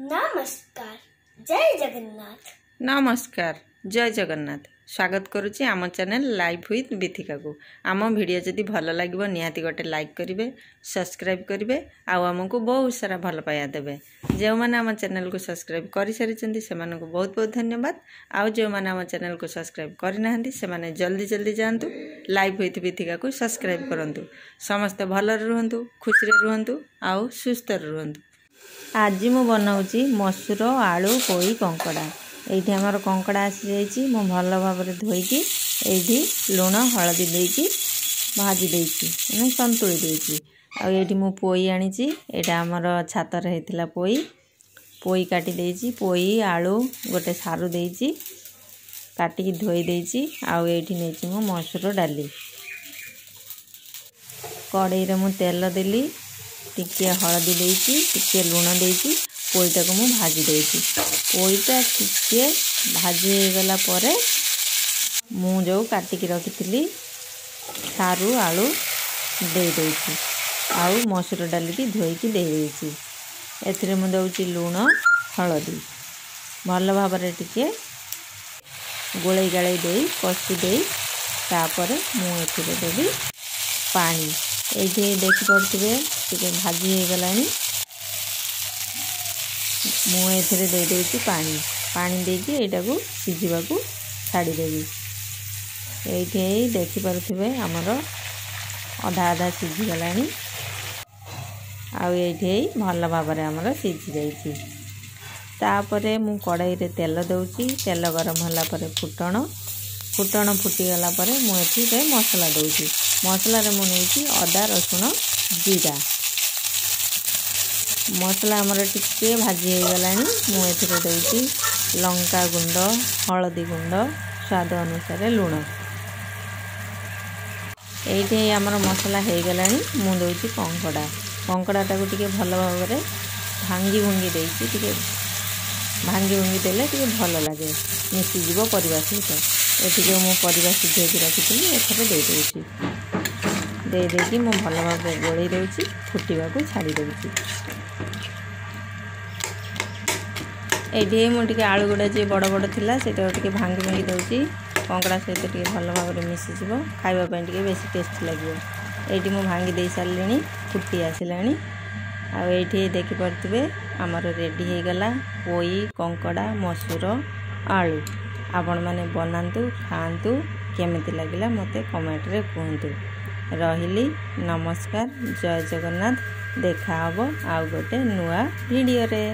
नमस्कार जय जगन्नाथ। नमस्कार जय जगन्नाथ। स्वागत करुच्ची आम चैनल लाइव विथ बिथिका को। आम भिडियो जदि भल लगे निहाती गोटे लाइक करेंगे, सब्सक्राइब करेंगे, आमको बहुत सारा भल पाया देवे। जो मैंने आम चैनल को सब्सक्राइब कर सारी से बहुत बहुत धन्यवाद। आउ जो मैंने आम चैनल को सब्सक्राइब करना से जल्दी जल्दी जातु लाइव विथ बिथिका को सब्सक्राइब करूँ। समस्ते भल रुहतु, खुशी रुहतु, आउ सुस्थ रुहतु। आज मु बनाऊँगी मसूर आलू पोई कंकड़ा। ये आमर कंकड़ा आसी जाइए, मु भल भाव धोईकी ये लुण हलदी देकी भाजी देती मैंने संतुली देती। आठी मु पोई आनी, यहाँ आमर छातर होता पोई पोई काटी देती। पोई आलू गोटे सारू देती काटिकी धोई देती। आठी नहीं मु मसूर डाली कड़ई रे मु तेल देली, टिके हलदी देती, टिके लुण देती, पोईटा को मु भाजी देती। पोईटा टिके भाजी गला परे मु जो काटिकी रखी सारू आलू दे देती। आउ मसूर डाली की धोईकी दे देती। एथिरे मु दउची लुण हलदी भल भाव टिके गोलई गालई दे कषी दे तापर मु एथिरे देबी पानी। ये देखिपे टे भाजी हो गला मुझे दे देती पानी। पानी देकी यहाँ को सीझा को छाड़देवी। ये देखिपे आमर अधा अधा सीझीगला आठी भल भाव आमर सीझी जापर मु कड़ाई रे तेल दौची। तेल गरम होगापर फुटण फुटण फुटीगला मुझे मसला दौची। मसला मु नहीं अदा रसुण जीरा। मसला आमर टिके भाजी हो गला मुझे दौची लंका गुंड, हलदी गुंड, स्वाद अनुसार लुण। ये आमर मसला हो गला मु दौची कंकड़ा। कंकड़ाटा को टिके भल भाव भांगी भुंगी देती, टिके भांगी भुंगी देले टिके भल लगे मिसीज परिवा सहित। ये जो मु परिवा सिझे रखी एथर दे देकी मु भल भाव गोलई दूसरी फुटवा को छाड़ी दूसरी। ये मुझे आलू गुड़ा जी बड़ बड़ थिला से भांगी भांगी दूसरी कंकड़ा सहित टे भल भाव मिसीज खावाई बेस टेस्टी लगे। ये मु भांगी दे सारे फुटी आसला। आठी देखिपे आमर रेडी हो गला पोई कंकड़ा मसूर आलू। आपण मैंने बनातु खातु केमिति लगिला मते कमेंट रे कहतु। रहिली नमस्कार जय जगन्नाथ। देखा हबो आउ गोटे नुआ वीडियो रे।